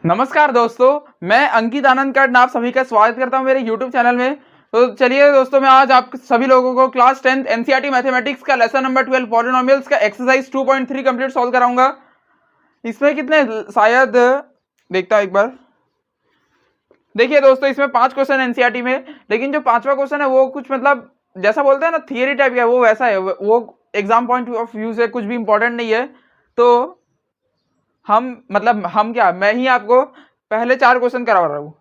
नमस्कार दोस्तों, मैं अंकित आनंद कट आप सभी का स्वागत करता हूं मेरे YouTube चैनल में। तो चलिए दोस्तों, मैं आज आप सभी लोगों को क्लास 10th NCERT मैथमेटिक्स का लेसन नंबर 12 पॉलिनोमियल्स का एक्सरसाइज 2.3 कंप्लीट सॉल्व कराऊंगा। इसमें कितने शायद देखता हूं एक बार। देखिए दोस्तों, इसमें 5 क्वेश्चन NCERT में, लेकिन जो 5वां क्वेश्चन है वो कुछ मतलब जैसा बोलते हैं ना थियरी टाइप का है, वो वैसा है, वो एग्जाम पॉइंट ऑफ व्यू से कुछ भी इंपॉर्टेंट नहीं है। तो मैं ही आपको पहले 4 क्वेश्चन करवा रहा हूं।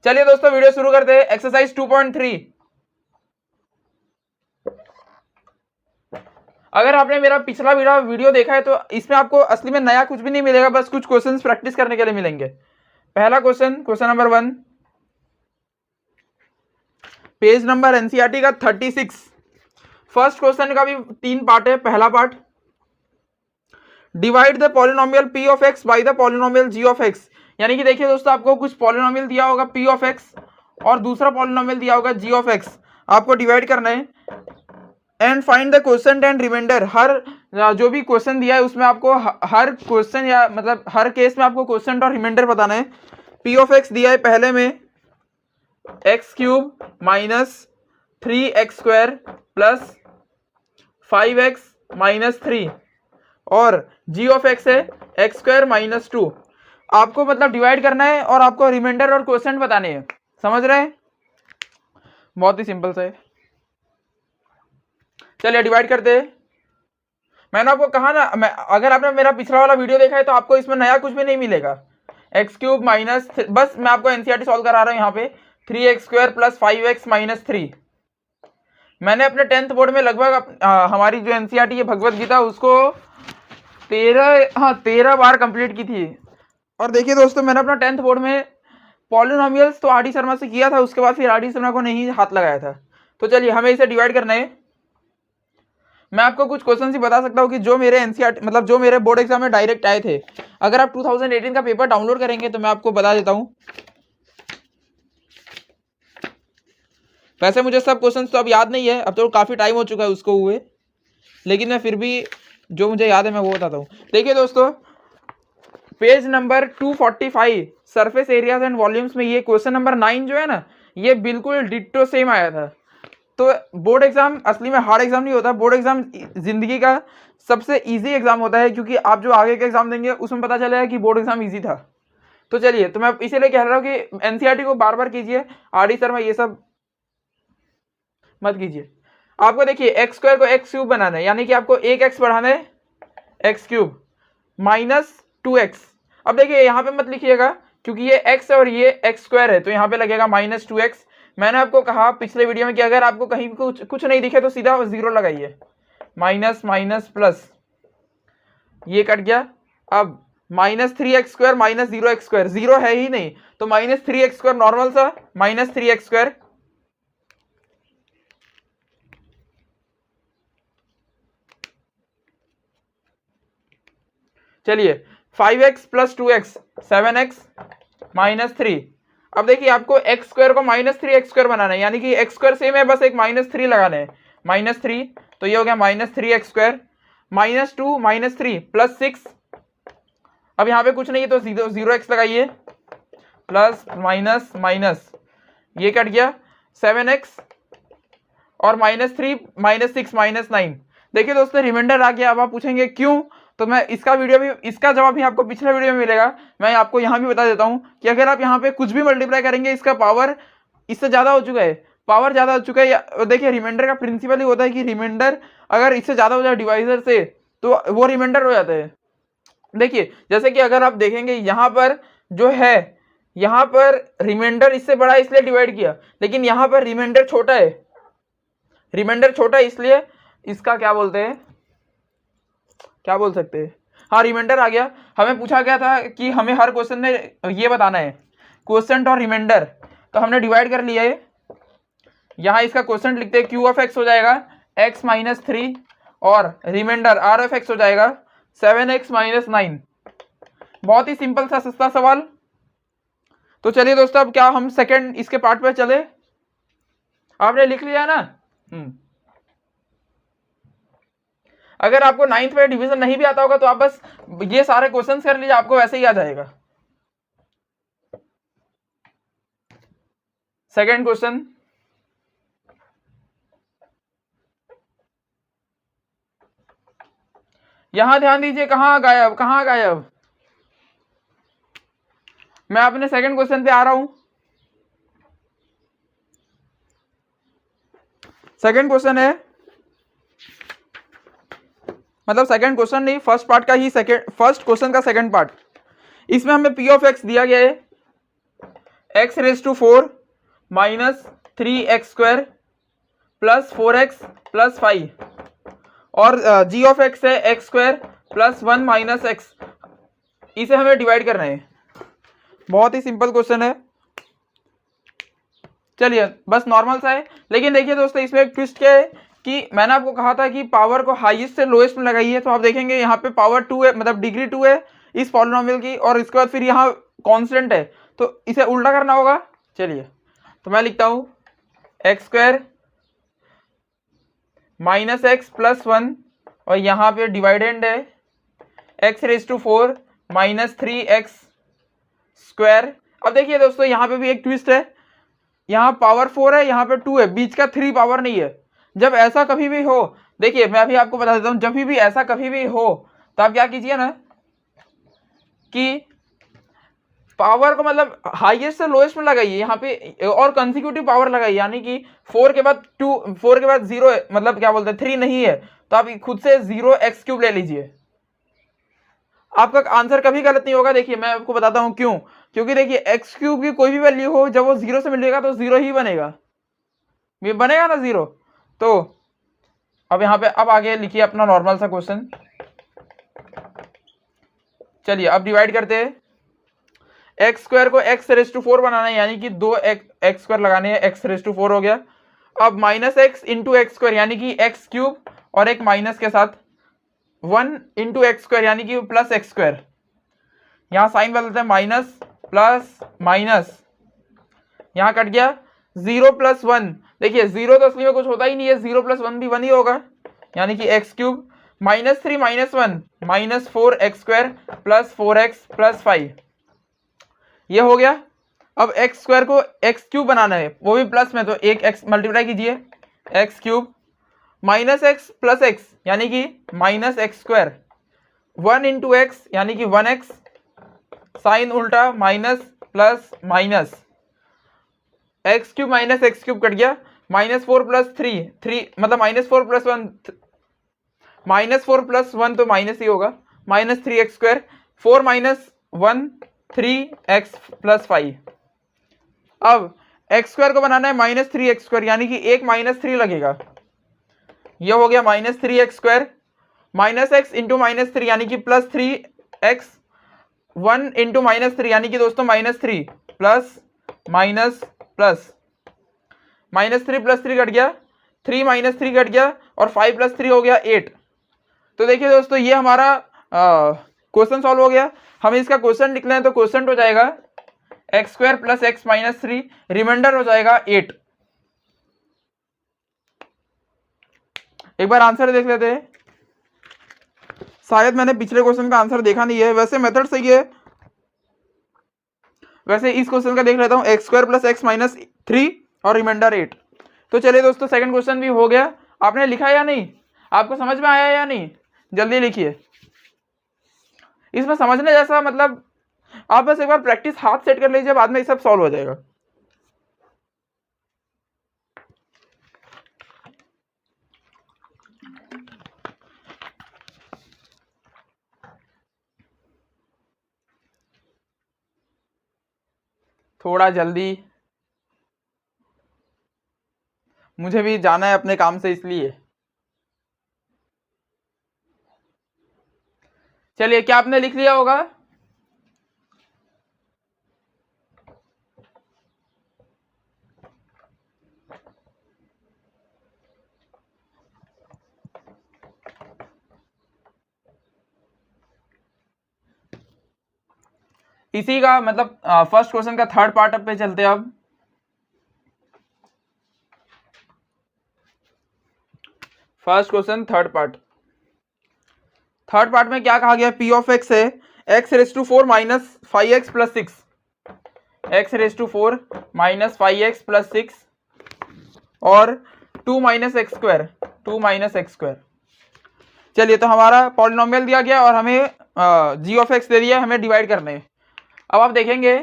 चलिए दोस्तों, वीडियो शुरू करते हैं। एक्सरसाइज 2.3। अगर आपने मेरा पिछला वीडियो देखा है तो इसमें आपको असली में नया कुछ भी नहीं मिलेगा, बस कुछ क्वेश्चंस प्रैक्टिस करने के लिए मिलेंगे। पहला question number 1, page number NCERT का 36। फर्स्ट क्वेश्चन का भी 3 पार्ट है। पहला part, divide the polynomial p of x by the polynomial g of x। यानी कि देखिए दोस्तों, आपको कुछ पॉलिनोमियल दिया होगा p ऑफ x और दूसरा पॉलिनोमियल दिया होगा g ऑफ x, आपको डिवाइड करना है। And find the quotient and remainder. हर जो भी क्वेश्चन दिया है उसमें आपको हर क्वेश्चन या मतलब हर केस में आपको क्वोशेंट और रिमाइंडर बताना है। p ऑफ x दिया है पहले में x³ minus 3x² plus 5x minus 3 और g ऑफ x है x² माइनस 2। आपको मतलब डिवाइड करना है और आपको रिमाइंडर और क्वोशेंट बताने हैं। समझ रहे हैं? बहुत ही सिंपल सा है। चलिए डिवाइड करते हैं। मैंने आपको कहा ना, अगर आपने मेरा पिछला वाला वीडियो देखा है तो आपको इसमें नया कुछ भी नहीं मिलेगा। x³ माइनस, बस मैं आपको एनसीईआरटी सॉल्व करा रहा हूँ। यहाँ पे 3x² प्लस 5x माइनस 3। मैंने अपने 10th बोर्ड में लगभग हमारी जो एनसीईआरटी है भगवत गीता, उसको 13 बार कंप्लीट की थी। और देखिए दोस्तों, मैंने अपना 10th बोर्ड में पॉलिनोमियल्स तो आर.डी. शर्मा से किया था, उसके बाद फिर आर.डी. शर्मा को नहीं हाथ लगाया था। तो चलिए हमें इसे डिवाइड करना है। मैं आपको कुछ क्वेश्चन ही बता सकता हूँ कि जो मेरे एनसीईआरटी मतलब जो मेरे बोर्ड एग्जाम में डायरेक्ट आए थे। अगर आप 2018 का पेपर डाउनलोड करेंगे तो मैं आपको बता देता हूँ। वैसे मुझे सब क्वेश्चन तो अब याद नहीं है, अब तो काफ़ी टाइम हो चुका है उसको हुए, लेकिन मैं फिर भी जो मुझे याद है मैं वो बताता हूँ। देखिए दोस्तों, page number 245 surface areas and volumes में ये क्वेश्चन नंबर 9 जो है ना, ये बिल्कुल डिट्टो सेम आया था। तो बोर्ड एग्जाम असली में हार्ड एग्जाम नहीं होता। बोर्ड एग्जाम जिंदगी का सबसे इजी एग्जाम होता है, क्योंकि आप जो आगे का एग्जाम देंगे उसमें पता चलेगा कि बोर्ड एग्जाम इजी था। तो चलिए, तो मैं इसीलिए कह रहा हूँ कि एनसीईआरटी को बार बार कीजिए, आर.डी. शर्मा ये सब मत कीजिए। आपको देखिए x² को x³ बनाना है, यानी कि आपको 1x बढ़ाना है x³ माइनस 2x। अब देखिए यहाँ पे मत लिखिएगा क्योंकि ये x है और ये x² है, तो यहाँ पे लगेगा माइनस 2x। मैंने आपको कहा पिछले वीडियो में कि अगर आपको कहीं कुछ नहीं दिखे तो सीधा 0 लगाइए। माइनस माइनस प्लस, ये कट गया। अब माइनस 3x² माइनस 0x², 0 है ही नहीं तो माइनस 3x² नॉर्मल सा माइनस 3x²। चलिए 5x plus 2x 7x minus 3। अब देखिए आपको x² को माइनस 3x² बनाना है, यानी कि x² सेम है, बस एक माइनस 3 लगाना है। माइनस 3, तो ये हो गया minus 3x² minus 2 minus 3 plus 6। अब यहाँ पे कुछ नहीं है तो 0x लगाइए, प्लस माइनस माइनस, ये कट गया 7x और माइनस 3 माइनस 6 माइनस 9। देखिए दोस्तों, रिमाइंडर आ गया। अब आप पूछेंगे क्यों, तो मैं इसका जवाब भी आपको पिछले वीडियो में मिलेगा। मैं आपको यहाँ भी बता देता हूँ कि अगर आप यहाँ पे कुछ भी मल्टीप्लाई करेंगे, इसका पावर इससे ज़्यादा हो चुका है, पावर ज़्यादा हो चुका है। देखिए रिमाइंडर का प्रिंसिपल ही होता है कि रिमाइंडर अगर इससे ज़्यादा हो जाए डिवाइजर से तो वो रिमाइंडर हो जाता है। देखिए जैसे कि अगर आप देखेंगे यहाँ पर जो है, यहाँ पर रिमाइंडर इससे बड़ा है इसलिए डिवाइड किया, लेकिन यहाँ पर रिमाइंडर छोटा है। रिमाइंडर छोटा है इसलिए इसका क्या बोलते हैं, क्या बोल सकते हैं, हाँ रिमाइंडर आ गया। हमें पूछा गया था कि हमें हर क्वेश्चन में ये बताना है क्वोशेंट और रिमाइंडर, तो हमने डिवाइड कर लिया है। यहाँ इसका क्वोशेंट लिखते हैं, q ऑफ x हो जाएगा x माइनस 3 और रिमाइंडर r ऑफ x हो जाएगा 7x माइनस 9। बहुत ही सिंपल सा सस्ता सवाल। तो चलिए दोस्तों, अब क्या हम सेकेंड इसके पार्ट पे चले? आपने लिख लिया ना? अगर आपको 9th में डिवीजन नहीं भी आता होगा तो आप बस ये सारे क्वेश्चंस कर लीजिए, आपको वैसे ही आ जाएगा। सेकेंड क्वेश्चन, यहां ध्यान दीजिए, कहां गायब, कहां गायब। मैं अपने सेकंड क्वेश्चन पे आ रहा हूं। सेकंड क्वेश्चन है, मतलब सेकंड क्वेश्चन नहीं, फर्स्ट पार्ट का ही फर्स्ट क्वेश्चन का सेकंड पार्ट। इसमें हमें पी ऑफ एक्स दिया गया है x raise to 4 minus 3x² plus 4x plus 5 और जी ऑफ एक्स है x² प्लस 1 माइनस एक्स। इसे हमें डिवाइड करना है। बहुत ही सिंपल क्वेश्चन है, चलिए बस नॉर्मल सा है। लेकिन देखिए दोस्तों, इसमें एक ट्विस्ट क्या है कि मैंने आपको कहा था कि पावर को हाईएस्ट से लोएस्ट में लगाइए, तो आप देखेंगे यहाँ पे पावर 2 है, मतलब डिग्री 2 है इस पॉलिनोमियल की, और इसके बाद फिर यहाँ कांस्टेंट है, तो इसे उल्टा करना होगा। चलिए तो मैं लिखता हूँ x² माइनस एक्स प्लस 1 और यहाँ पे डिवाइडेंड है x raise to 4 minus 3x²। अब देखिए दोस्तों, यहाँ पे भी एक ट्विस्ट है, यहाँ पावर 4 है, यहाँ पे 2 है, बीच का 3 पावर नहीं है। जब ऐसा कभी भी हो, देखिए मैं अभी आपको बता देता हूँ, जब भी ऐसा कभी भी हो तो आप क्या कीजिए ना कि पावर को मतलब हाईएस्ट से लोएस्ट में लगाइए यहाँ पे, और कंसेक्यूटिव पावर लगाइए, यानी कि 4 के बाद 2, 4 के बाद 0 है, मतलब क्या बोलते हैं 3 नहीं है, तो आप खुद से 0x³ ले लीजिए। आपका आंसर कभी गलत नहीं होगा। देखिए मैं आपको बताता हूँ क्यों, क्योंकि देखिए x³ की कोई भी वैल्यू हो, जब वो 0 से मिलेगा तो 0 ही बनेगा, ये बनेगा ना 0। तो अब यहाँ पे अब आगे लिखिए अपना नॉर्मल सा क्वेश्चन। चलिए अब डिवाइड करते हैं। x² को x रेज टू 4 बनाना है, यानी कि 2x² लगाने हैं, x रेज टू 4 हो गया। अब माइनस एक्स इंटू x² यानी कि x³ और एक माइनस के साथ 1 इंटू x² यानी कि प्लस x²। यहाँ साइन बदलते हैं, माइनस प्लस माइनस, यहाँ कट गया 0 प्लस 1। देखिए 0 तो असली में कुछ होता ही नहीं है, 0 प्लस 1 भी 1 ही होगा, यानी कि x³ minus 3 minus 1 minus 4x² plus 4x plus 5, ये हो गया। अब x² को x³ बनाना है, वो भी प्लस में, तो एक x मल्टीप्लाई कीजिए, x³ minus x plus x यानी कि माइनस x², 1 इंटू एक्स यानी कि 1x, साइन उल्टा minus plus minus, x³ minus x³ cut गया, -4 प्लस 3 मतलब -4 प्लस 1, -4 प्लस 1 तो माइनस ही होगा, -3x², 4 माइनस 1 3x प्लस 5। अब x² को बनाना है -3x² यानी कि एक -3 लगेगा, यह हो गया -3x², माइनस एक्स इंटू -3 यानी कि प्लस 3x, 1 इंटू -3 यानी कि दोस्तों -3 plus minus plus, -3 plus 3 cut गया, 3 माइनस 3 कट गया, और 5 प्लस 3 हो गया 8। तो देखिए दोस्तों, ये हमारा क्वेश्चन सॉल्व हो गया। हम इसका क्वेश्चन लिख लें तो क्वेश्चन हो जाएगा x² plus x minus 3, reminder हो जाएगा 8। एक बार आंसर देख लेते हैं, शायद मैंने पिछले क्वेश्चन का आंसर देखा नहीं है, वैसे मेथड सही है। वैसे इस क्वेश्चन का देख लेता हूँ, x² प्लस x माइनस 3 और रिमाइंडर 8। तो चलिए दोस्तों, सेकंड क्वेश्चन भी हो गया। आपने लिखा या नहीं, आपको समझ में आया या नहीं, जल्दी लिखिए। इसमें समझने जैसा मतलब आप बस एक बार प्रैक्टिस हाथ सेट कर लीजिए, बाद में ये सब सॉल्व हो जाएगा। थोड़ा जल्दी, मुझे भी जाना है अपने काम से, इसलिए। चलिए, क्या आपने लिख लिया होगा? इसी का मतलब फर्स्ट क्वेश्चन का थर्ड पार्ट पे चलते हैं। अब फर्स्ट क्वेश्चन थर्ड पार्ट में क्या कहा गया, पी ऑफ एक्स है x raise to 4 minus 5x plus 6, x raise to 4 minus 5x plus 6 और 2 माइनस एक्स स्क्वायर। चलिए, तो हमारा पॉलिनोमियल दिया गया और हमें जी ऑफ एक्स दे दिया, हमें डिवाइड करने हैं। अब आप देखेंगे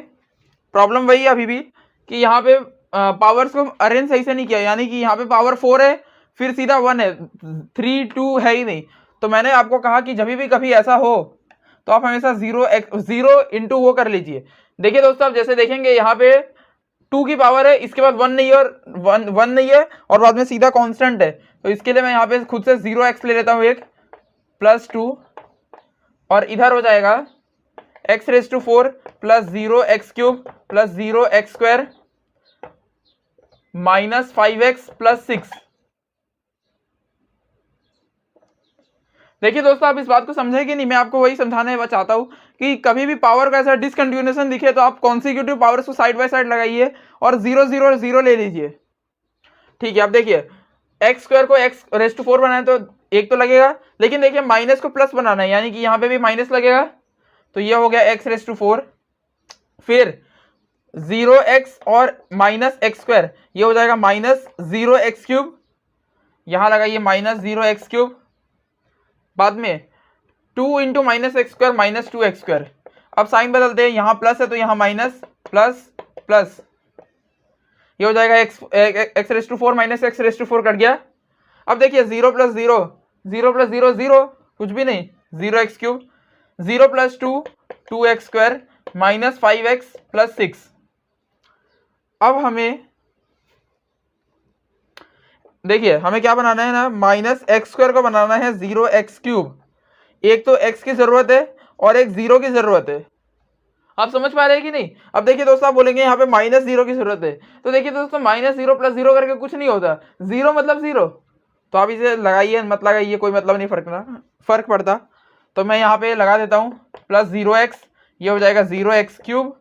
प्रॉब्लम वही है अभी भी कि यहाँ पे पावर्स को अरेंज सही से नहीं किया, यानी कि यहाँ पे पावर 4 है, फिर सीधा 1 है, 3 2 है ही नहीं। तो मैंने आपको कहा कि जब भी कभी ऐसा हो तो आप हमेशा 0 इंटू वो कर लीजिए। देखिए दोस्तों, आप जैसे देखेंगे यहाँ पे 2 की पावर है, इसके बाद 1 नहीं है और 1 नहीं है और बाद में सीधा कांस्टेंट है। तो इसके लिए मैं यहाँ पे खुद से 0x ले लेता हूँ, एक प्लस 2 और इधर हो जाएगा x raise to 4 plus 0x cube plus 0x square minus 5x plus 6। देखिए दोस्तों, आप इस बात को समझे कि नहीं, मैं आपको वही समझाना चाहता हूं कि कभी भी पावर का ऐसा डिसकंटिन्यूएशन दिखे तो आप कॉन्सिक्यूटिव पावर्स को साइड बाय साइड लगाइए और 0 0 0 ले लीजिए। ठीक है, अब देखिए एक्स स्क्वायर को एक्स रेज टू 4 बनाए तो एक तो लगेगा, लेकिन देखिए माइनस को प्लस बनाना है, यानी कि यहाँ पे भी माइनस लगेगा। तो ये हो गया एक्स रेज टू 4, फिर 0x और माइनस एक्स स्क्वायर, ये हो जाएगा माइनस 0x क्यूब, यहां लगाइए माइनस 0x क्यूब, बाद में 2 into minus x square minus 2x square. अब साइन बदलते हैं, यहाँ प्लस है तो यहाँ माइनस प्लस प्लस, ये हो जाएगा x raise to 4 minus x raise to 4 cut गया। अब देखिए 0 प्लस 0 0 प्लस 0 0, कुछ भी नहीं, 0x cube, 0 plus 2 2x square minus 5x plus 6। अब हमें देखिए हमें क्या बनाना है ना, माइनस एक्स स्क्वायर को बनाना है 0x क्यूब। एक तो x की जरूरत है और एक 0 की जरूरत है। आप समझ पा रहे हैं कि नहीं? अब देखिए दोस्तों, आप बोलेंगे यहाँ पे माइनस 0 की जरूरत है, तो देखिए दोस्तों माइनस 0 प्लस 0 करके कुछ नहीं होता, 0 मतलब 0। तो आप इसे लगाइए मत लगाइए, कोई मतलब नहीं फर्क पड़ता। तो मैं यहाँ पे लगा देता हूँ प्लस 0x, ये हो जाएगा 0x क्यूब।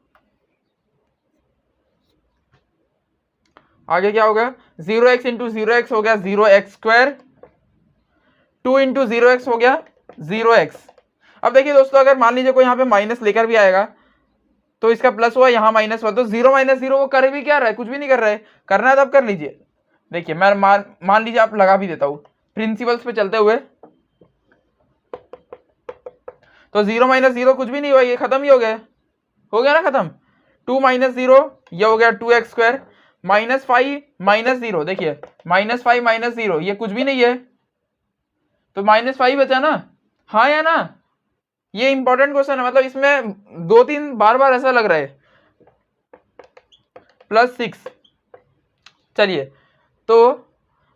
आगे क्या होगा, 0x इंटू 0x हो गया 0x स्क्वायर, 2 इंटू 0x हो गया 0x। अब देखिए दोस्तों, अगर मान लीजिए कोई यहाँ पे माइनस लेकर भी आएगा तो इसका प्लस हुआ, यहाँ माइनस हुआ, तो 0 माइनस 0 वो कर भी क्या रहा है, कुछ भी नहीं कर रहा है। करना है तो आप कर लीजिए। देखिए मैं मान लीजिए आप लगा भी देता हूँ प्रिंसिपल्स पे चलते हुए, तो 0 माइनस 0 कुछ भी नहीं हुआ, ये खत्म ही हो गया ना खत्म। 2 माइनस 0 ये हो गया 2x स्क्वायर माइनस 5 माइनस 0, देखिए माइनस 5 माइनस 0 ये कुछ भी नहीं है, तो माइनस 5 बचा ना, हाँ या ना? ये इंपॉर्टेंट क्वेश्चन है, मतलब इसमें 2-3 बार ऐसा लग रहा है। प्लस 6। चलिए, तो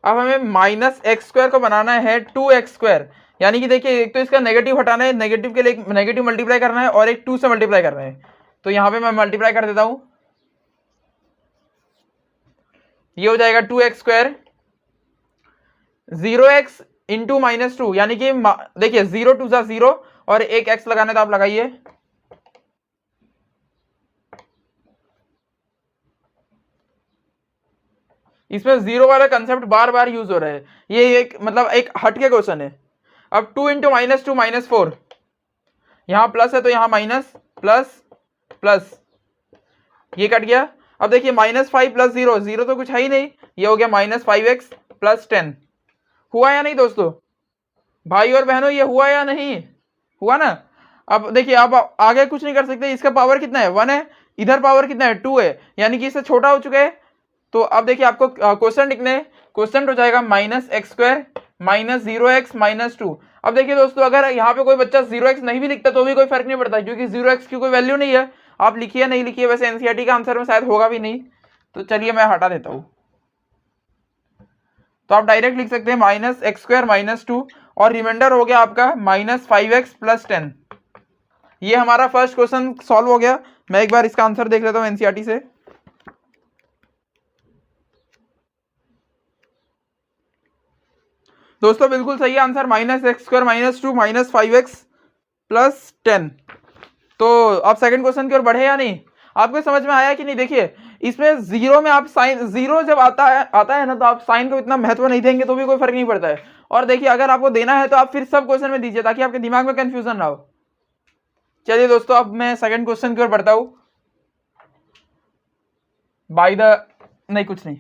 अब हमें माइनस एक्स स्क्वायर को बनाना है 2x स्क्वायर, यानी कि देखिए एक तो इसका नेगेटिव हटाना है, नेगेटिव के लिए नेगेटिव मल्टीप्लाई करना है और एक 2 से मल्टीप्लाई करना है। तो यहाँ पे मैं मल्टीप्लाई कर देता हूं, ये हो जाएगा 2x square, 0x into minus 2, यानी कि देखिए 0 2 जा 0 और एक x लगाना है तो आप लगाइए। इसमें 0 वाला कंसेप्ट बार बार यूज हो रहा है, ये एक मतलब एक हटके क्वेश्चन है। अब 2 इंटू माइनस 2 माइनस 4, यहां प्लस है तो यहां माइनस प्लस प्लस, ये कट गया। अब देखिए माइनस 5 प्लस 0 0 तो कुछ है ही नहीं, ये हो गया माइनस 5x प्लस 10। हुआ या नहीं दोस्तों, भाई और बहनों, ये हुआ या नहीं हुआ ना? अब देखिए आप आगे कुछ नहीं कर सकते, इसका पावर कितना है 1 है, इधर पावर कितना है 2 है, यानी कि इससे छोटा हो चुका है। तो अब देखिए आपको क्वेश्चन लिखने हैं, क्वेश्चन हो जाएगा minus x square minus 0x minus 2। अब देखिए दोस्तों, अगर यहाँ पे कोई बच्चा 0x नहीं भी लिखता तो भी कोई फर्क नहीं पड़ता, क्योंकि 0x की कोई वैल्यू नहीं है। आप लिखिए नहीं लिखिए, वैसे एनसीईआरटी का आंसर में शायद होगा भी नहीं, तो चलिए मैं हटा देता हूँ। तो आप डायरेक्ट लिख सकते हैं माइनस एक्स स्क्वायर माइनस 2 और रिमाइंडर हो गया आपका माइनस 5x प्लस 10। ये हमारा फर्स्ट क्वेश्चन सॉल्व हो गया। मैं एक बार इसका आंसर देख लेता हूँ एनसीईआरटी से। दोस्तों बिल्कुल सही answer, minus x square minus 2 minus 5x plus 10। तो आप सेकंड क्वेश्चन की ओर बढ़े या नहीं? आपको समझ में आया कि नहीं? देखिए इसमें 0 में आप साइन 0 जब आता है ना, तो आप साइन को इतना महत्व नहीं देंगे तो भी कोई फर्क नहीं पड़ता है। और देखिए अगर आपको देना है तो आप फिर सब क्वेश्चन में दीजिए, ताकि आपके दिमाग में कंफ्यूजन ना हो। चलिए दोस्तों, अब मैं सेकंड क्वेश्चन की ओर बढ़ता हूं। बाय द, नहीं कुछ नहीं।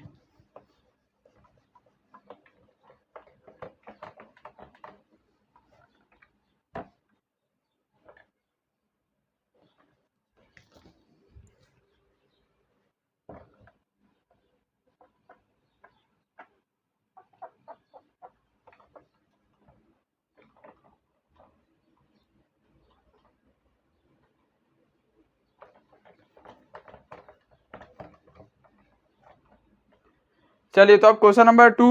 चलिए तो अब क्वेश्चन नंबर 2।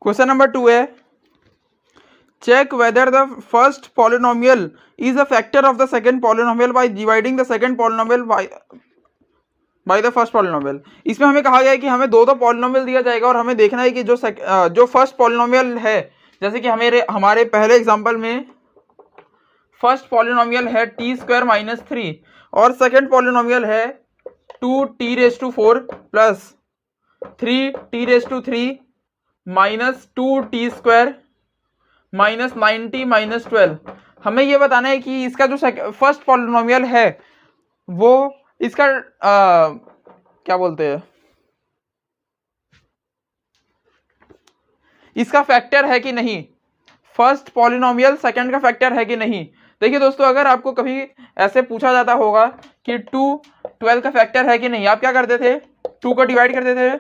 क्वेश्चन नंबर 2 है, check whether the first polynomial is a factor of the second polynomial by dividing the second polynomial by the first polynomial। इसमें हमें कहा गया है कि हमें दो पॉलिनोमियल दिया जाएगा और हमें देखना है कि जो फर्स्ट पॉलिनोमियल है, जैसे कि हमारे पहले एग्जांपल में फर्स्ट पॉलिनोमियल है t² - 3 और सेकंड पॉलिनोमियल है 2t⁴ plus 3t⁻³ minus 2t² minus 90 minus 12। हमें यह बताना है कि इसका जो फर्स्ट पॉलिनोमियल है वो इसका क्या बोलते हैं, इसका फैक्टर है कि नहीं, फर्स्ट पॉलिनोमियल सेकंड का फैक्टर है कि नहीं। देखिए दोस्तों, अगर आपको कभी ऐसे पूछा जाता होगा कि 2 12 का फैक्टर है कि नहीं, आप क्या करते थे, 2 को डिवाइड करते थे,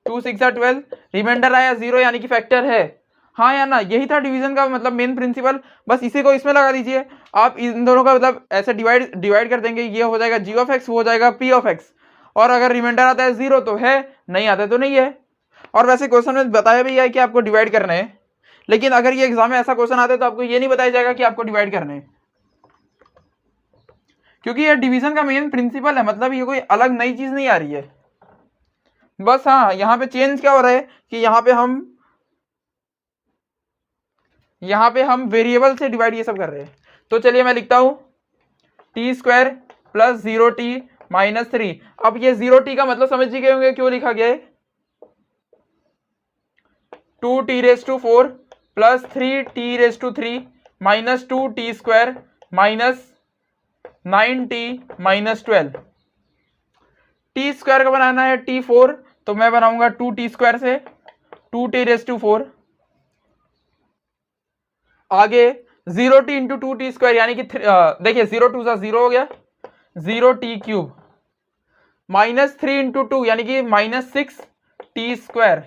2 6 12, रिमाइंडर आया 0 यानी कि फैक्टर है, हाँ या ना। यही था डिवीजन का मतलब मेन प्रिंसिपल। बस इसी को इसमें लगा दीजिए, आप इन दोनों का मतलब ऐसे डिवाइड कर देंगे, ये हो जाएगा g(x), वो हो जाएगा p(x), और अगर रिमाइंडर आता है 0 तो है, नहीं आता तो नहीं है। और वैसे क्वेश्चन में बताया भी है कि आपको डिवाइड करना है, लेकिन अगर ये एग्जाम में ऐसा क्वेश्चन आता है तो आपको ये नहीं बताया जाएगा कि आपको डिवाइड करना है, क्योंकि ये डिवीजन का मेन प्रिंसिपल है, मतलब ये कोई अलग नई चीज नहीं आ रही है। बस हाँ, यहाँ पे चेंज क्या हो रहा है कि यहाँ पे हम वेरिएबल से डिवाइड ये सब कर रहे हैं। तो चलिए मैं लिखता हूं t² प्लस 0t माइनस 3। अब ये 0t का मतलब समझ ही गए होंगे क्यों लिखा गया है, 2t⁴ plus 3t⁵ minus 2t² minus 9t minus 12। t² का बनाना है t4, तो मैं बनाऊंगा 2t² से 2t⁴, आगे 0t इंटू 2t² यानी कि देखिए 0 2 0 हो गया, 0t³ माइनस 3 इंटू 2 यानी कि माइनस 6t²,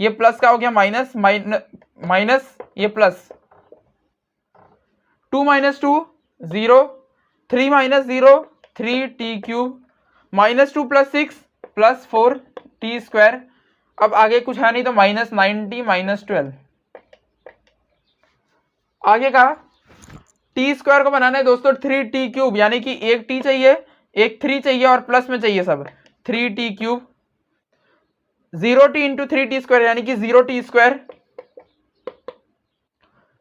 ये प्लस का हो गया माइनस ये plus 2 - 2 0, 3 - 0 3t³ minus 2 plus 6 plus 4t²। अब आगे कुछ है नहीं तो माइनस 90 माइनस 12। आगे का t² को बनाना है दोस्तों 3t³ यानी कि एक t चाहिए, एक 3 चाहिए और प्लस में चाहिए सब 3t³ 0t इंटू 3t² यानी कि 0t²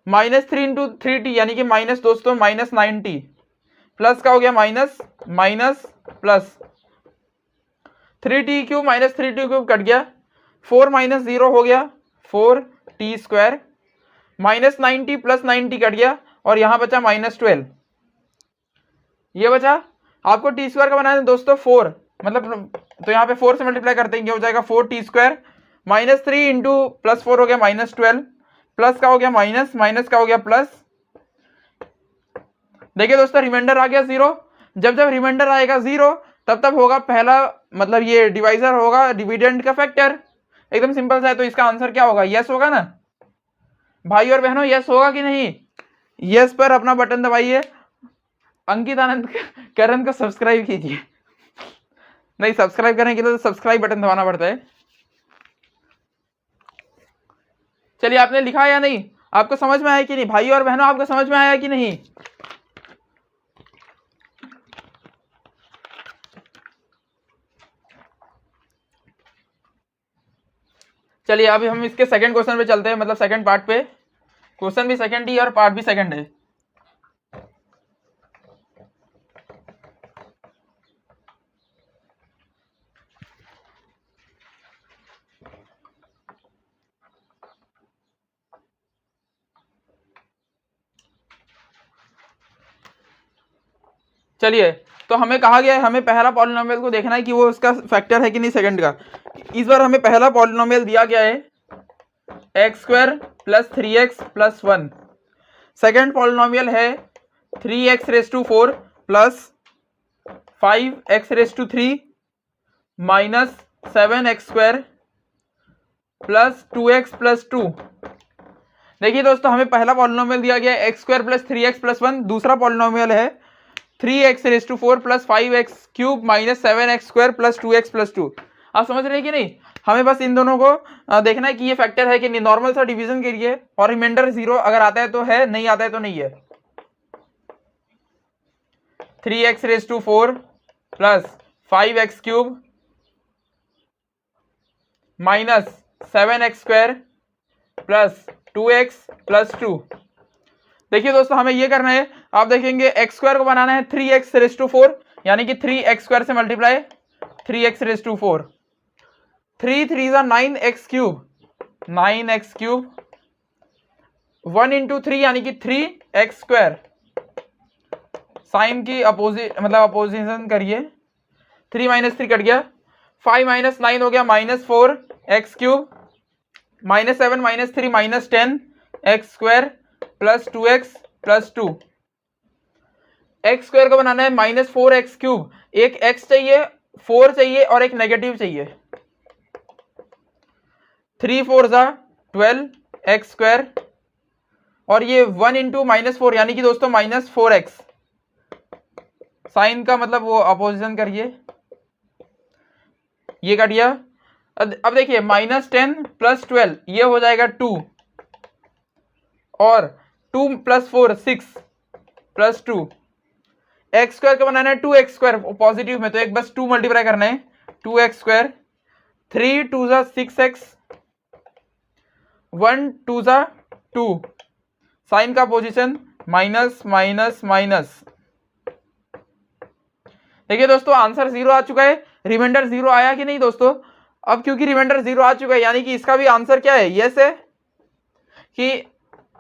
माइनस 3 इंटू 3t यानी कि माइनस दोस्तों माइनस 90 प्लस का हो गया minus minus plus 3t³ minus 3t³ cut गया, 4 माइनस 0 हो गया 4t² माइनस 90 प्लस 90 कट गया और यहां बचा माइनस 12। ये बचा, आपको t² का बनाना है दोस्तों 4, मतलब तो यहाँ पे 4 से मल्टीप्लाई करते हैं, ये हो जाएगा 4t² माइनस 3 इंटू प्लस 4 हो गया माइनस 12, प्लस का हो गया माइनस, माइनस का हो गया प्लस। देखिए दोस्तों रिमाइंडर आ गया 0, जब रिमाइंडर आएगा 0 तब होगा पहला, मतलब ये डिवाइजर होगा डिविडेंड का फैक्टर, एकदम सिंपल सा है। तो इसका आंसर क्या होगा, यस होगा ना भाई और बहनों, यस होगा कि नहीं? यस पर अपना बटन दबाइए, अंकित आनंद करण को सब्सक्राइब कीजिए। नहीं, सब्सक्राइब करने के लिए तो सब्सक्राइब बटन दबाना पड़ता है। चलिए आपने लिखा या नहीं, आपको समझ में आया कि नहीं भाई और बहनों, आपको समझ में आया कि नहीं? चलिए अभी हम इसके सेकंड क्वेश्चन पे चलते हैं, मतलब सेकंड पार्ट पे। क्वेश्चन भी सेकंड ही और पार्ट भी सेकंड है। चलिए, तो हमें कहा गया है हमें पहला पॉलिनोमियल को देखना है कि वो उसका फैक्टर है कि नहीं सेकंड का। इस बार हमें पहला पॉलिनोमियल दिया गया है x square plus 3x plus 1। Second polynomial है 3x raise to 4 plus 5x raise to 3 minus 7x square plus 2x plus 2। देखिए दोस्तों, हमें पहला पॉलिनोमियल दिया गया है x square plus 3x plus 1। दूसरा पॉलिनोमियल है 3x raise to 4 plus 5x cube minus 7x square plus 2x plus 2। आप समझ रहे हैं कि नहीं? हमें बस इन दोनों को देखना है कि ये फैक्टर है कि नहीं, नॉर्मल सा डिवीजन के लिए। और रिमाइंडर 0 अगर आता है तो है, नहीं आता है तो नहीं है। 3x raise to 4 plus 5x cube minus 7x square plus 2x plus 2। देखिए दोस्तों, हमें ये करना है, आप देखेंगे एक्स स्क्वायर को बनाना है 3x रेस टू 4, यानी कि 3x स्क्वायर से multiply 3x raise to 4। 3 3 9x cube, 9x cube 1 into 3 यानी कि 3x स्क्वायर। साइन की अपोजिशन करिए, 3 माइनस 3 कट गया, 5 माइनस 9 हो गया -4x cube minus 7 minus 3 minus 10x square plus 2x plus 2। X square को बनाना है -4x क्यूब, एक x चाहिए, 4 चाहिए और एक नेगेटिव चाहिए। 3 4 12x स्क्वायर और ये 1 इंटू -4 यानी कि दोस्तों -4x। साइन का मतलब वो अपोजिशन करिए, ये कट गया। अब देखिए -10 प्लस 12 ये हो जाएगा 2 और 2 प्लस 4 6 प्लस 2। एक्स स्क्वायर का बनाना है 2x स्क्वायर पॉजिटिव में, तो एक बस 2 मल्टीप्लाई करना है, 2x स्क्वायर। 3 2 6x 1 2 2। साइन का पोजीशन माइनस माइनस माइनस। देखिए दोस्तों, आंसर 0 आ चुका है। रिमाइंडर 0 आया कि नहीं दोस्तों? अब क्योंकि रिमाइंडर 0 आ चुका है यानी कि इसका भी आंसर क्या है? यस है कि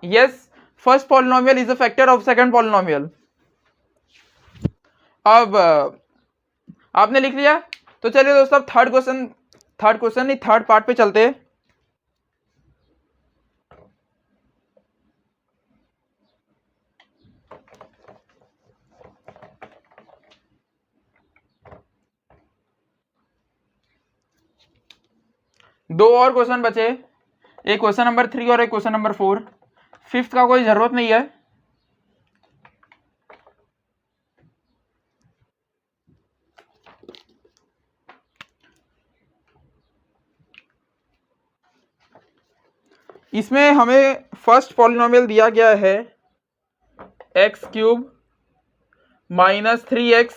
yes, first polynomial is a factor of second polynomial. अब आपने लिख लिया, तो चलिए दोस्तों अब थर्ड पार्ट पे चलते हैं। दो और क्वेश्चन बचे, एक क्वेश्चन नंबर 3 और एक क्वेश्चन नंबर 4। फिफ्थ का कोई जरूरत नहीं है। इसमें हमें फर्स्ट पॉलिनोमियल दिया गया है x cube minus 3x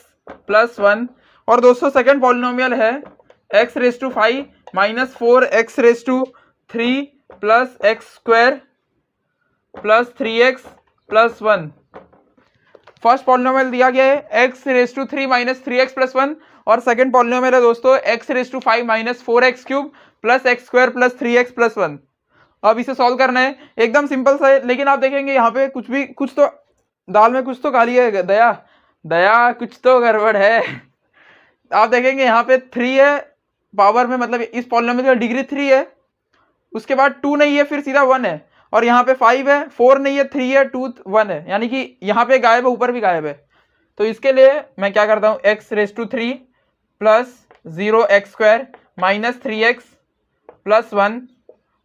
plus 1 और दोस्तों सेकेंड पॉलिनोमियल है x raise to 5 minus 4x raise to 3 plus x square plus 3x plus 1। First polynomial दिया गया है x raise to 3 minus 3x plus 1 और सेकेंड पॉलिनोमियल है दोस्तों x raise to 5 minus 4x cube plus x square plus 3x plus 1। अब इसे solve करना है, एकदम सिंपल सा है, लेकिन आप देखेंगे यहाँ पे कुछ तो दाल में कुछ तो काली है। दया कुछ तो गड़बड़ है। आप देखेंगे यहाँ पे 3 है पावर में, मतलब इस पॉलिनोमियल का डिग्री 3 है, उसके बाद 2 नहीं है, फिर सीधा 1 है, और यहाँ पे 5 है, 4 नहीं है, 3 है, 2 1 है, यानी कि यहाँ पे गायब है, ऊपर भी गायब है। तो इसके लिए मैं क्या करता हूँ, x raise to 3 plus 0x square minus 3x plus 1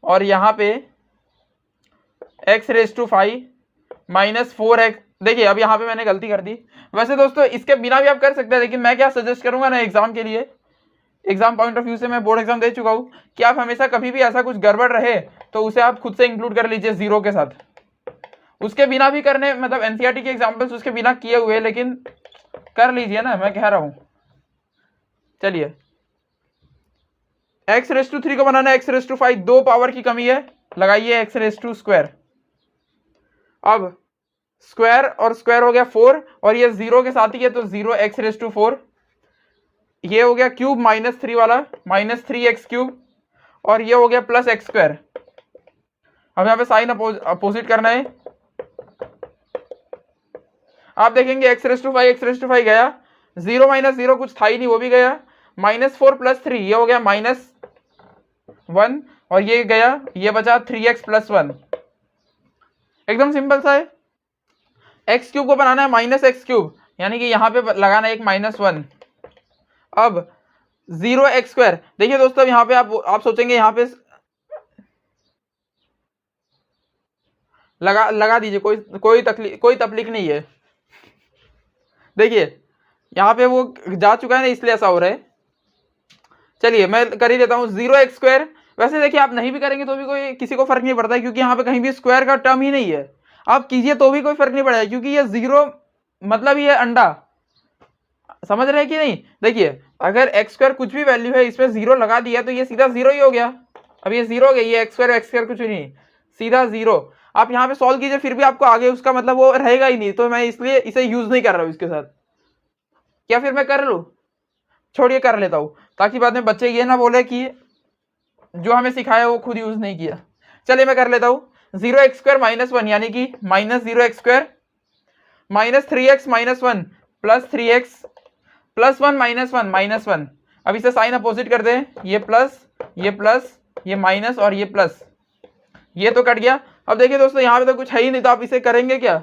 और यहाँ पे x race to 5 minus 4x। देखिए अब यहाँ पे मैंने गलती कर दी। वैसे दोस्तों इसके बिना भी आप कर सकते हैं, लेकिन मैं क्या सजेस्ट करूंगा ना, एग्जाम के लिए, एग्जाम पॉइंट ऑफ व्यू से, मैं बोर्ड एग्जाम दे चुका हूँ, कि आप हमेशा कभी भी ऐसा कुछ गड़बड़ रहे तो उसे आप खुद से इंक्लूड कर लीजिए 0 के साथ। उसके बिना भी करने, मतलब एनसीईआरटी के एग्जाम्पल्स उसके बिना किए हुए, लेकिन कर लीजिए ना, मैं कह रहा हूँ। चलिए, एक्स रेस टू 3 को बनाना है एक्स रेस टू 5, 2 पावर की कमी है, लगाइए एक्स रेस टू स्क्वायर। अब स्क्वायर और स्क्वायर हो गया 4 और ये 0 के साथ ही है, तो 0x रेस टू 4। ये हो गया क्यूब माइनस 3 वाला, माइनस 3x क्यूब, और ये हो गया प्लस एक्स स्क्वायर। अब यहाँ पे साइन अपोजिट करना है। आप देखेंगे x⁵ गया, 0 माइनस 0 कुछ था ही नहीं, वो भी गया, -4 + 3 ये हो गया -1, और ये गया, ये बचा 3x + 1। एकदम सिंपल सा है। x³ को बनाना है -x³, यानी कि यहाँ पे लगाना है एक -1। अब 0x², देखिए दोस्तों यहाँ पे आप सोचेंगे यहाँ पे लगा दीजिए, कोई तकलीफ नहीं है। देखिए यहाँ पे वो जा चुका है ना, इसलिए ऐसा हो रहा है। चलिए मैं कर ही देता हूँ 0x²। वैसे देखिए आप नहीं भी करेंगे तो भी कोई किसी को फर्क नहीं पड़ता है, क्योंकि यहाँ पे कहीं भी स्क्वायर का टर्म ही नहीं है। आप कीजिए तो भी कोई फर्क नहीं पड़ेगा, क्योंकि ये 0 मतलब ये अंडा, समझ रहे हैं कि नहीं। देखिए अगर x² कुछ भी वैल्यू है, इसमें 0 लगा दिया तो ये सीधा 0 ही हो गया। अब ये 0 हो गया, ये x² कुछ नहीं, सीधा 0। आप यहाँ पे सॉल्व कीजिए, फिर भी आपको आगे उसका मतलब वो रहेगा ही नहीं, तो मैं इसलिए इसे यूज नहीं कर रहा हूँ इसके साथ। क्या फिर मैं कर लूँ? छोड़िए, कर लेता हूँ, ताकि बाद में बच्चे ये ना बोले कि जो हमें सिखाया वो खुद यूज नहीं किया। चलिए मैं कर लेता हूँ। 0x² -1 यानी कि -0x² -3x -1 + 3x + 1 -1 अब इसे साइन अपोजिट कर दें, ये प्लस ये माइनस और ये प्लस, ये तो कट गया। अब देखिए दोस्तों यहाँ पे तो कुछ है ही नहीं, तो आप इसे करेंगे क्या?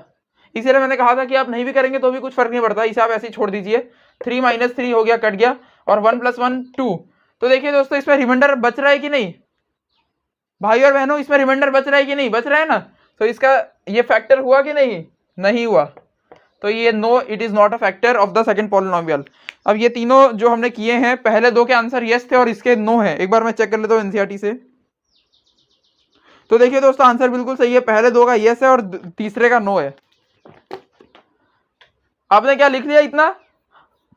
इसीलिए मैंने कहा था कि आप नहीं भी करेंगे तो भी कुछ फर्क नहीं पड़ता, इसे आप ऐसे ही छोड़ दीजिए। 3 - 3 हो गया, कट गया, और 1 + 1 2। तो देखिए दोस्तों इसमें रिमाइंडर बच रहा है कि नहीं भाई और बहनों, इसमें रिमाइंडर बच रहा है कि नहीं? बच रहा है ना। तो इसका ये फैक्टर हुआ कि नहीं हुआ, तो ये no, it is not a factor of the second polynomial. अब ये तीनों जो हमने किए हैं, पहले दो के आंसर यस थे और इसके नो है। एक बार मैं चेक कर लेता हूँ एनसीईआरटी से। तो देखिए दोस्तों आंसर बिल्कुल सही है, पहले दो का यस है और तीसरे का नो है। आपने क्या लिख लिया इतना?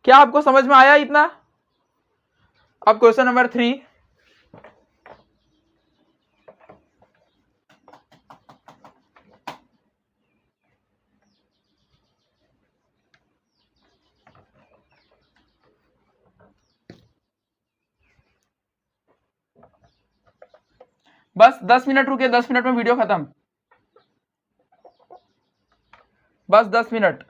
क्या आपको समझ में आया इतना? अब क्वेश्चन नंबर 3। बस 10 मिनट रुके, 10 मिनट में वीडियो खत्म, बस 10 मिनट।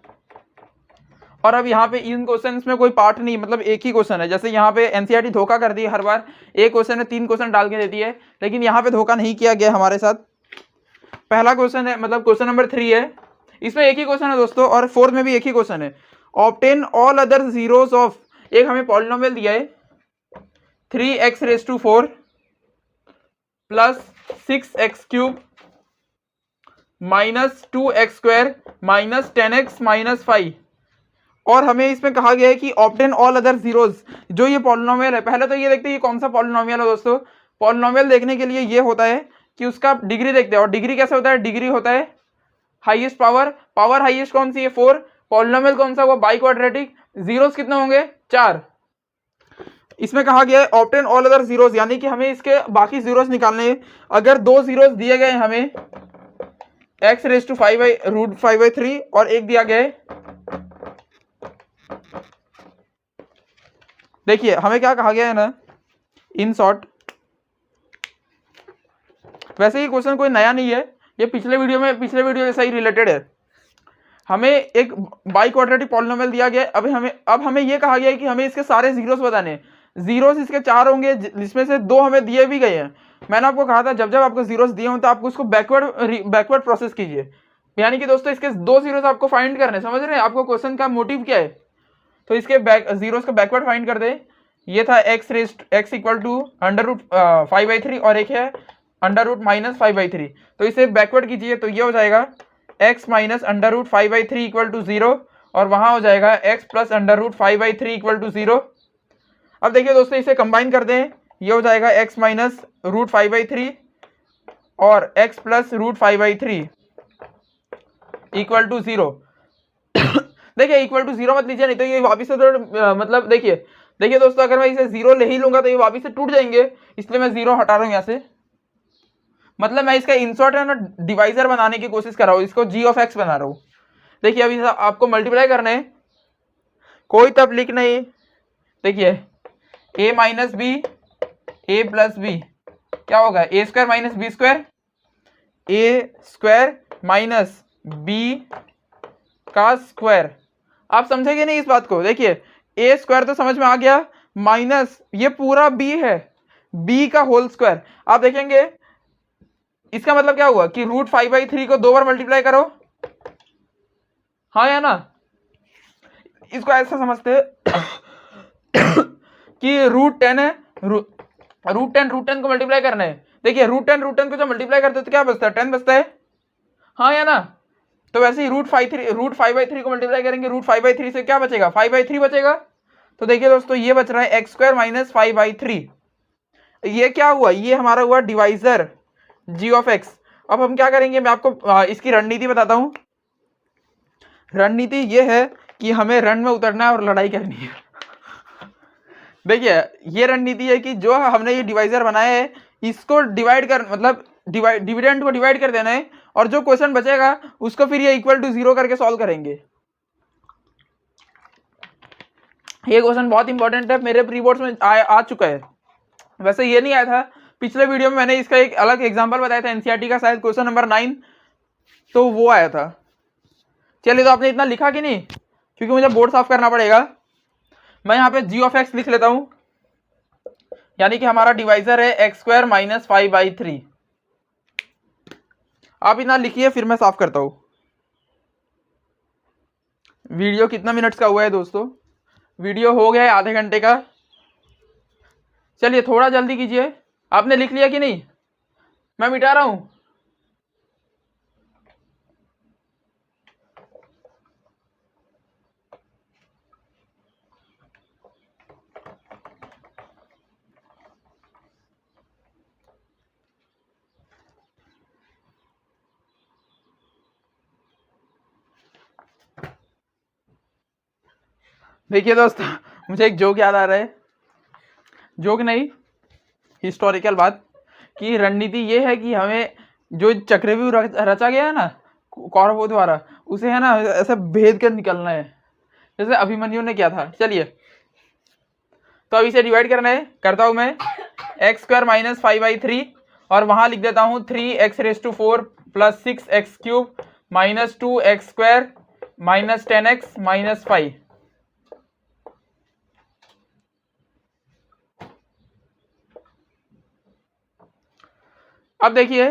और अब यहाँ पे इन क्वेश्चंस में कोई पार्ट नहीं, मतलब एक ही क्वेश्चन है। जैसे यहाँ पे एनसीईआरटी धोखा कर दी है, हर बार एक क्वेश्चन में 3 क्वेश्चन डाल के देती है, लेकिन यहाँ पे धोखा नहीं किया गया हमारे साथ। पहला क्वेश्चन है, मतलब क्वेश्चन नंबर 3 है, इसमें एक ही क्वेश्चन है दोस्तों, और 4th में भी एक ही क्वेश्चन है। Obtain all other zeros of, एक हमें पॉलिनोमियल दिया है 3x⁴ + 6x³ -2x² -10x -5, और हमें इसमें कहा गया है कि ऑब्टेन ऑल अदर जीरोस, जो ये पॉलिनोमियल है। पहले तो ये देखते हैं ये कौन सा पॉलिनोमियल है दोस्तों। पॉलिनोमियल देखने के लिए ये होता है कि उसका डिग्री देखते हैं, और डिग्री कैसे होता है? डिग्री होता है हाईएस्ट पावर हाईएस्ट कौन सी है? 4। पॉलिनोमियल कौन सा? वो बाई क्वाड्रेटिक। जीरोस कितने होंगे? 4। इसमें कहा गया है ऑब्टेन ऑल अदर जीरोस, यानी कि हमें इसके बाकी जीरोस निकालने हैं। अगर 2 जीरोस दिए गए हमें x⁵√5/3 और एक दिया गया है, देखिए हमें क्या कहा गया है ना, इन शॉर्ट, वैसे ही क्वेश्चन कोई नया नहीं है, ये पिछले वीडियो जैसा ही रिलेटेड है। हमें एक बाई क्वाड्रेटिक पॉलिनोमियल दिया गया है। अब हमें ये कहा गया है कि हमें इसके सारे जीरोस बताने हैं। जीरोस इसके 4 होंगे, जिसमें से 2 हमें दिए भी गए हैं। मैंने आपको कहा था जब जब आपको जीरोस दिए हों तो आपको उसको बैकवर्ड प्रोसेस कीजिए, यानी कि दोस्तों इसके 2 जीरोस आपको फाइंड करने, समझ रहे हैं? आपको क्वेश्चन का मोटिव क्या है, तो इसके जीरोस को बैकवर्ड फाइंड कर दे। ये था x = √5/3 और एक है √-5/3, तो इसे बैकवर्ड कीजिए, तो ये हो जाएगा x - √5/3 = 0, और वहां हो जाएगा x + √5/3 = 0। अब देखिए दोस्तों इसे कंबाइन कर दें, ये हो जाएगा x - √5/3 और x + √5/3 = 0। देखिए =0 मत लीजिए, नहीं तो ये वापिस से तो मतलब देखिए दोस्तों, अगर मैं इसे 0 ले ही लूंगा तो ये वापिस से टूट जाएंगे, इसलिए मैं 0 हटा रहा हूं यहाँ से। मतलब मैं इसका इंसर्ट है ना डिवाइजर बनाने की कोशिश कर रहा हूँ, इसको g(x) बना रहा हूँ। देखिए अभी आपको मल्टीप्लाई करना है, कोई तकलीफ नहीं। देखिए a - b a + b क्या होगा? a² - b² a² - b का स्क्वायर। आप समझेंगे नहीं इस बात को? देखिए ए स्क्वायर तो समझ में आ गया, माइनस ये पूरा बी है, बी का होल स्क्वायर। आप देखेंगे इसका मतलब क्या हुआ कि √5/3 को 2 बार मल्टीप्लाई करो, हाँ या ना? इसको ऐसा समझते हैं कि √10 है, √10 को मल्टीप्लाई करना है। देखिए √10 को जब मल्टीप्लाई करते हैं तो क्या बचता है? 10 बचता है, हाँ या ना? तो वैसे ही √5/3 को मल्टीप्लाई करेंगे, √5/3 से क्या बचेगा? 5/3 बचेगा। तो देखिए दोस्तों ये बच रहा है x² - 5/3। ये क्या हुआ? ये हमारा हुआ डिवाइजर g(x). अब हम क्या करेंगे, मैं आपको इसकी रणनीति बताता हूं। रणनीति ये है कि हमें रण में उतरना है और लड़ाई करनी है। देखिए ये रणनीति है कि जो हमने ये डिवाइजर बनाया है इसको डिवाइड कर, मतलब डिविडेंड को डिवाइड कर देना है, और जो क्वेश्चन बचेगा उसको फिर ये इक्वल टू 0 करके सॉल्व करेंगे। ये क्वेश्चन बहुत इंपॉर्टेंट है, मेरे प्री बोर्ड्स में आ चुका है। वैसे ये नहीं आया था, पिछले वीडियो में मैंने इसका एक अलग एग्जांपल बताया था एनसीईआरटी का, शायद क्वेश्चन नंबर 9, तो वो आया था। चलिए, तो आपने इतना लिखा कि नहीं? क्योंकि मुझे बोर्ड साफ करना पड़ेगा। मैं यहाँ पे g(x) लिख लेता हूँ, यानी कि हमारा डिवाइजर है x² - 5/3। आप इतना लिखिए, फिर मैं साफ करता हूँ। वीडियो कितना मिनट्स का हुआ है दोस्तों? वीडियो हो गया है आधे घंटे का। चलिए थोड़ा जल्दी कीजिए। आपने लिख लिया कि नहीं? मैं मिटा रहा हूं। देखिए दोस्तों, मुझे एक जोक याद आ रहा है, जोक नहीं, हिस्टोरिकल बात, कि रणनीति ये है कि हमें जो चक्रव्यूह रचा गया है ना कौरवों द्वारा, उसे है ना ऐसे भेद कर निकलना है, जैसे अभिमन्यु ने किया था। चलिए, तो अब इसे डिवाइड करना है, करता हूं मैं x² - 5/3, और वहां लिख देता हूं 3x⁴ + 6x³ - 2x² - 10x - 5। अब देखिए,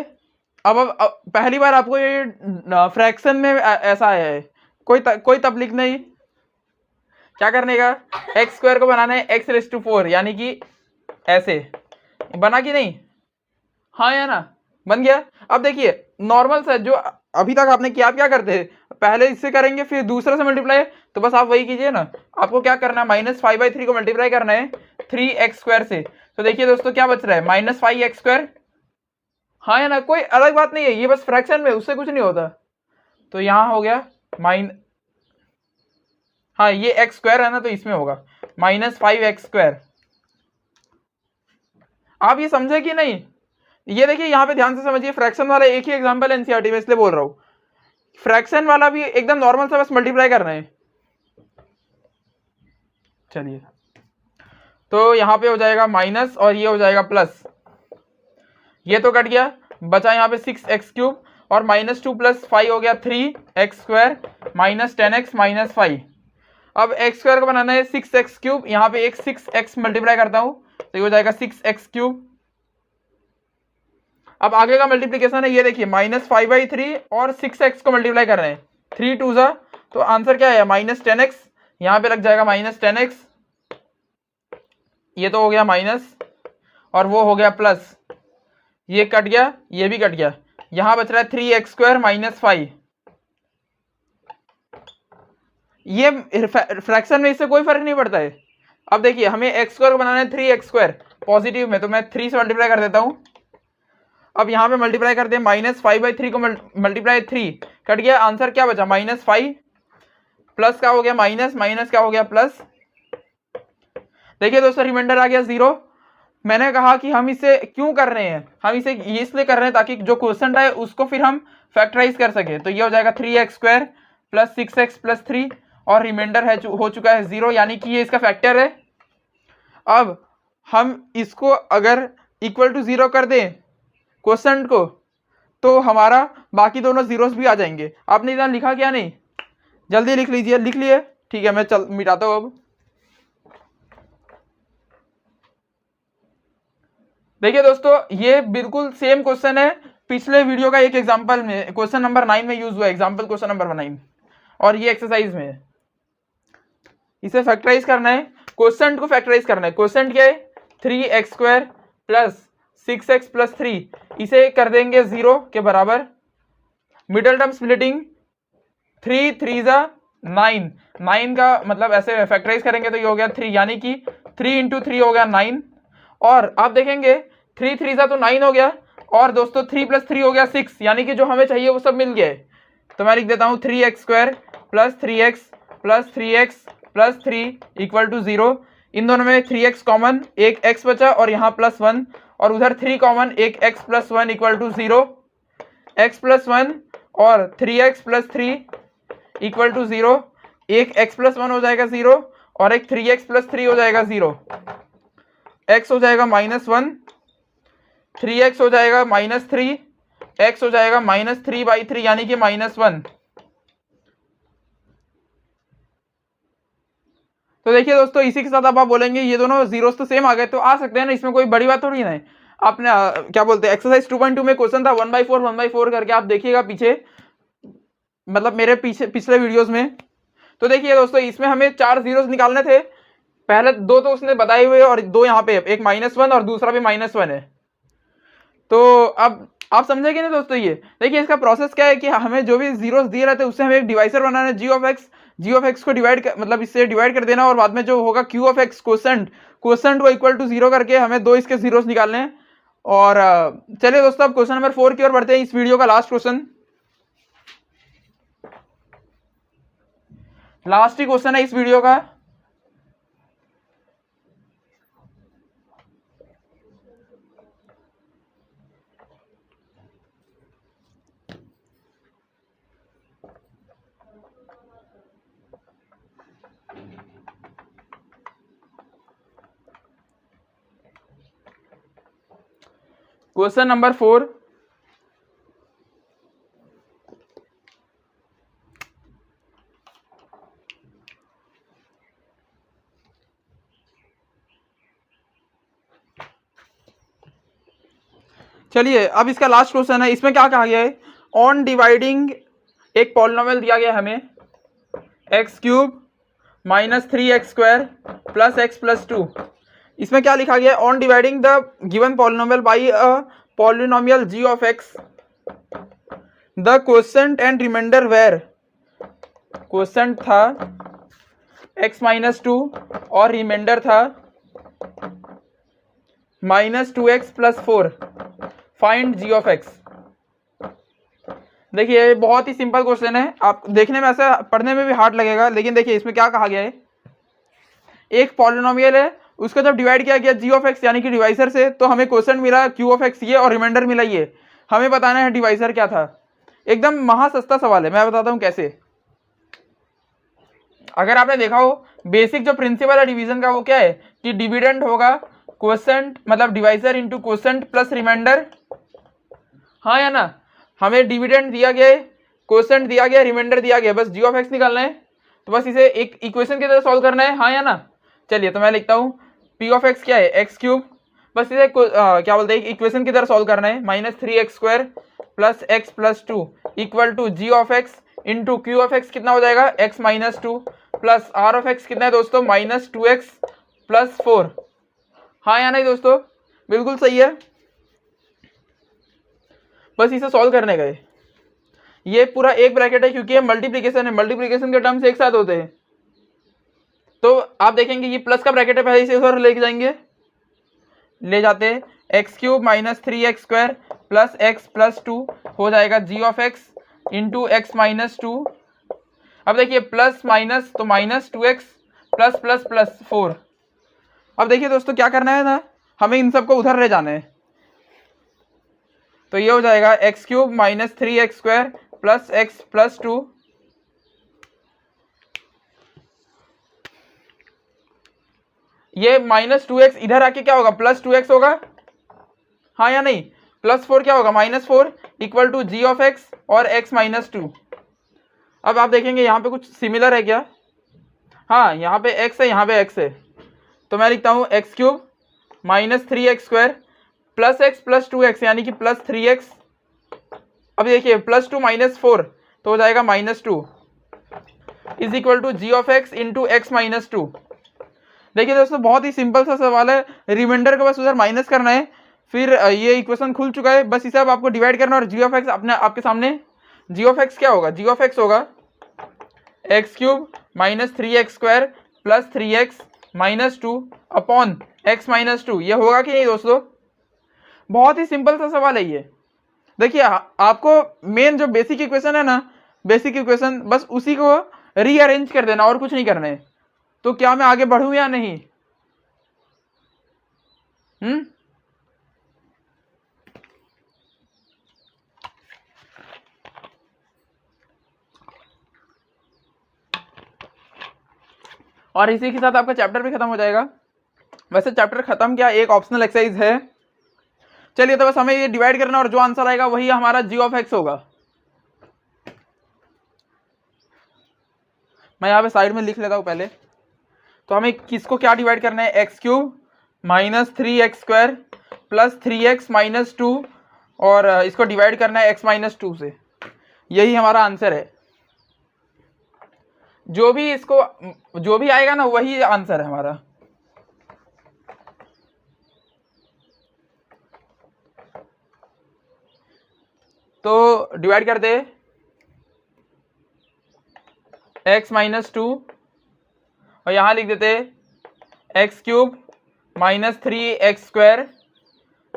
अब पहली बार आपको ये फ्रैक्शन में ऐसा आया है, कोई तकलीफ नहीं। क्या करने का? x² को बनाना है x⁴, यानी कि ऐसे बना कि नहीं, हाँ या ना? बन गया। अब देखिए नॉर्मल से जो अभी तक आपने किया, आप क्या करते हैं? पहले इससे करेंगे फिर दूसरे से मल्टीप्लाई, तो बस आप वही कीजिए ना। आपको क्या करना है? -5/3 को मल्टीप्लाई करना है 3x² से। तो देखिए दोस्तों क्या बच रहा है? -5x², हाँ या ना? कोई अलग बात नहीं है, ये बस फ्रैक्शन में, उससे कुछ नहीं होता। तो यहां हो गया हाँ ये x² है ना, तो इसमें होगा -5x²। आप ये समझे कि नहीं? ये देखिए यहाँ पे ध्यान से समझिए, फ्रैक्शन वाला एक ही एग्जांपल एनसीईआरटी में, इसलिए बोल रहा हूँ। फ्रैक्शन वाला भी एकदम नॉर्मल सा, बस मल्टीप्लाई करना है। चलिए, तो यहाँ पे हो जाएगा माइनस और ये हो जाएगा प्लस, ये तो कट गया, बचा यहाँ पे 6x³ और -2 + 5 हो गया 3x² - 10x - 5। अब x² को बनाना है 6x³, यहाँ पे एक 6x मल्टीप्लाई करता हूँ, तो ये हो जाएगा 6x³। अब आगे का मल्टीप्लीकेशन है, ये देखिए -5/3 और 6x को मल्टीप्लाई कर रहे हैं, 3 2 जा, तो आंसर क्या है? -10x। यहाँ पे लग जाएगा -10x, ये तो हो गया माइनस और वो हो गया प्लस, ये कट गया, ये भी कट गया, यहां बच रहा है 3x² - 5। ये फ्रैक्शन में इससे कोई फर्क नहीं पड़ता है। अब देखिए हमें x² को बनाना है 3x² पॉजिटिव में, तो मैं 3 से मल्टीप्लाई कर देता हूं। अब यहाँ पे मल्टीप्लाई करते हैं, -5/3 को मल्टीप्लाई 3, कट गया, आंसर क्या बचा? -5 प्लस क्या हो गया? माइनस क्या हो गया? प्लस। देखिए दोस्तों रिमाइंडर आ गया 0। मैंने कहा कि हम इसे क्यों कर रहे हैं? हम इसे इसलिए कर रहे हैं ताकि जो क्वेश्चन है उसको फिर हम फैक्टराइज कर सके। तो ये हो जाएगा 3x² + 6x + 3 और रिमाइंडर है हो चुका है 0, यानी कि ये इसका फैक्टर है। अब हम इसको अगर इक्वल टू 0 कर दें क्वेश्चन को, तो हमारा बाकी दोनों जीरोस भी आ जाएंगे। आपने इधर लिखा क्या? नहीं, जल्दी लिख लीजिए, लिख लिए, ठीक है मैं चल मिटाता हूँ अब। देखिए दोस्तों ये बिल्कुल सेम क्वेश्चन है पिछले वीडियो का एक एग्जांपल में, क्वेश्चन नंबर 9 में यूज हुआ है, एग्जांपल क्वेश्चन नंबर 9, और ये एक्सरसाइज में है। इसे फैक्टराइज करना है, क्वेश्चन को फैक्टराइज करना है। क्वेश्चन क्या है 3x² प्लस 6x प्लस 3, इसे कर देंगे 0 के बराबर। मिडल टर्म स्प्लिटिंग 3 3 जा 9, 9 का मतलब ऐसे फैक्टराइज करेंगे तो ये हो गया 3, यानी कि 3 इंटू 3 हो गया 9। और आप देखेंगे 3 3 जा तो 9 हो गया, और दोस्तों 3 प्लस 3 हो गया 6, यानी कि जो हमें चाहिए वो सब मिल गया है। तो मैं लिख देता हूँ 3x² plus 3x plus 3x plus 3 equal to 0। इन दोनों में 3x कॉमन, एक x बचा और यहाँ प्लस 1, और उधर 3 कॉमन, एक x plus 1 equal to 0। x plus 1 और 3x प्लस 3 इक्वल टू 0, एक x प्लस 1 हो जाएगा 0 और एक 3x प्लस 3 हो जाएगा 0। x हो जाएगा -1, 3x हो जाएगा -3, x हो जाएगा -3/3 यानी कि -1। तो देखिए दोस्तों इसी के साथ अब आप बोलेंगे ये दोनों जीरोस तो सेम आ गए, तो आ सकते हैं ना, इसमें कोई बड़ी बात थोड़ी ना है। आपने क्या बोलते हैं एक्सरसाइज 2.2 में क्वेश्चन था 1/4 1/4 करके, आप देखिएगा पीछे, मतलब मेरे पिछले वीडियोस में। तो देखिए दोस्तों इसमें हमें 4 जीरोस निकालने थे, पहले 2 तो उसने बताए हुए और 2 यहाँ पे, एक -1 और दूसरा भी -1 है। तो अब आप समझेंगे ना दोस्तों, ये देखिए इसका प्रोसेस क्या है कि हमें जो भी जीरोस दिए रहते हैं उससे हमें एक डिवाइसर बनाना है, जी ऑफ एक्स को डिवाइड मतलब इससे डिवाइड कर देना, और बाद में जो होगा क्यू ऑफ एक्स क्वोशंट को इक्वल टू 0 करके हमें 2 इसके जीरोस निकालने हैं। और चलिए दोस्तों अब क्वेश्चन नंबर 4 की ओर बढ़ते हैं, इस वीडियो का लास्ट क्वेश्चन, लास्ट ही क्वेश्चन है इस वीडियो का। क्वेश्चन नंबर 4, चलिए अब इसका लास्ट क्वेश्चन है। इसमें क्या कहा गया है, ऑन डिवाइडिंग एक पॉलिनोमियल दिया गया हमें x³ -3x² plus x plus 2। इसमें क्या लिखा गया है, on dividing the given polynomial by a polynomial g of x, the quotient and remainder where, quotient था x -2 और रिमाइंडर था -2x plus 4, find g of x। देखिए बहुत ही सिंपल क्वेश्चन है, आप देखने में ऐसा पढ़ने में भी हार्ड लगेगा, लेकिन देखिए इसमें क्या कहा गया है, एक पॉलिनोमियल है उसको जब डिवाइड किया गया g ऑफ x यानी कि डिवाइसर से, तो हमें क्वेश्चन मिला q ऑफ x ये और रिमाइंडर मिला ये, हमें बताना है डिवाइसर क्या था। एकदम महासस्ता सवाल है, मैं बताता हूँ कैसे। अगर आपने देखा हो बेसिक जो प्रिंसिपल है डिवीजन का वो क्या है कि डिविडेंड होगा क्वोशंट मतलब divisor into quotient plus remainder, हाँ या ना। हमें डिविडेंड दिया गया है, क्वोशंट दिया गया, रिमाइंडर दिया गया, बस जी ऑफ एक्स निकालना है, तो बस इसे एक इक्वेशन की तरह सॉल्व करना है, हाँ या ना। चलिए तो मैं लिखता हूँ पी ऑफ एक्स क्या है x³ बस इसे क्या बोलते हैं इक्वेशन की तरह सॉल्व करना है, -3x² plus x plus 2 equal to g of x into q of x कितना हो जाएगा x -2 plus r of x कितना है दोस्तों -2x प्लस 4, हाँ या नहीं दोस्तों, बिल्कुल सही है। बस इसे सॉल्व करने गए, ये पूरा एक ब्रैकेट है क्योंकि ये मल्टीप्लिकेशन है, मल्टीप्लिकेशन के टर्म्स एक साथ होते हैं। तो आप देखेंगे ये प्लस का ब्रैकेट है, पहले इसे उधर लेके जाएंगे, ले जाते हैं x³ -3x² plus x plus 2 हो जाएगा g of x into x -2। अब देखिए प्लस माइनस तो -2x प्लस प्लस प्लस 4। अब देखिए दोस्तों क्या करना है ना, हमें इन सबको उधर ले जाना है, तो ये हो जाएगा x³ -3x² plus x plus 2 ये -2x इधर आके क्या होगा +2x होगा, हाँ या नहीं, +4 क्या होगा -4 equal to g of x और x -2। अब आप देखेंगे यहाँ पे कुछ सिमिलर है क्या? हाँ, यहाँ पे x है, यहाँ पे x है, तो मैं लिखता हूँ x cube minus 3x² plus x plus 2x यानी कि प्लस 3x। अब देखिए प्लस 2 माइनस 4 तो हो जाएगा -2 is equal to g of x into x minus 2। देखिए दोस्तों बहुत ही सिंपल सा सवाल है, रिमाइंडर को बस उधर माइनस करना है, फिर ये इक्वेशन खुल चुका है, बस इसे अब आपको डिवाइड करना और जी ऑफ एक्स अपने आपके सामने। जी ऑफ एक्स क्या होगा? जी ऑफ एक्स होगा x cube minus 3x² plus 3x minus 2 upon x minus 2। ये होगा कि नहीं दोस्तों? बहुत ही सिंपल सा सवाल है ये। देखिए आपको मेन जो बेसिक इक्वेशन है ना, बेसिक इक्वेशन बस उसी को रीअरेंज कर देना और कुछ नहीं करना है। तो क्या मैं आगे बढ़ूं या नहीं? और इसी के साथ आपका चैप्टर भी खत्म हो जाएगा। वैसे चैप्टर खत्म क्या, एक ऑप्शनल एक्सरसाइज है। चलिए तो बस हमें ये डिवाइड करना और जो आंसर आएगा वही हमारा जी ऑफ एक्स होगा। मैं यहाँ पे साइड में लिख लेता हूँ पहले। तो हमें किसको क्या डिवाइड करना है? X cube minus 3x² plus 3x minus 2 और इसको डिवाइड करना है x माइनस 2 से। यही हमारा आंसर है। जो भी आएगा ना वही आंसर है हमारा। तो डिवाइड कर दे x माइनस 2 और यहां लिख देते x cube minus 3x²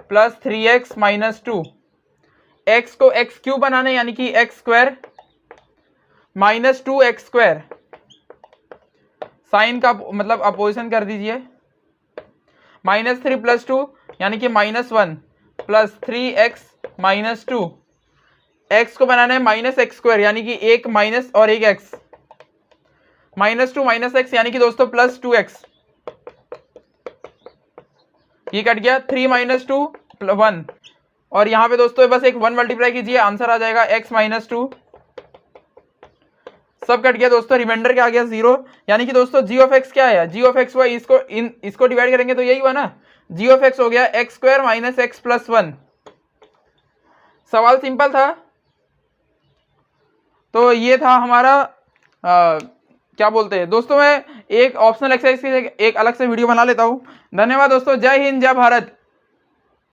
plus 3x minus 2। x को x क्यूब बनाने यानी कि x² माइनस 2x²। साइन का मतलब अपोजिशन कर दीजिए। -3 प्लस 2 यानी कि -1 प्लस 3x माइनस 2। x को बनाना है -x² यानी कि एक माइनस और एक x। -2 माइनस x यानी कि दोस्तों प्लस 2x। ये कट गया 3 माइनस 2 1 और यहाँ पे दोस्तों बस एक 1 मल्टीप्लाई कीजिए, आंसर आ जाएगा x माइनस 2। सब कट गया दोस्तों, रिमाइंडर क्या आ गया 0। यानी कि दोस्तों जी ऑफ एक्स क्या है? जी ऑफ एक्स हुआ इसको डिवाइड करेंगे तो यही हुआ ना, जी ऑफ एक्स हो गया x² माइनस x प्लस 1। सवाल सिंपल था। तो ये था हमारा क्या बोलते हैं दोस्तों, मैं एक ऑप्शनल एक्सरसाइज की एक अलग से वीडियो बना लेता हूँ। धन्यवाद दोस्तों, जय हिंद जय भारत।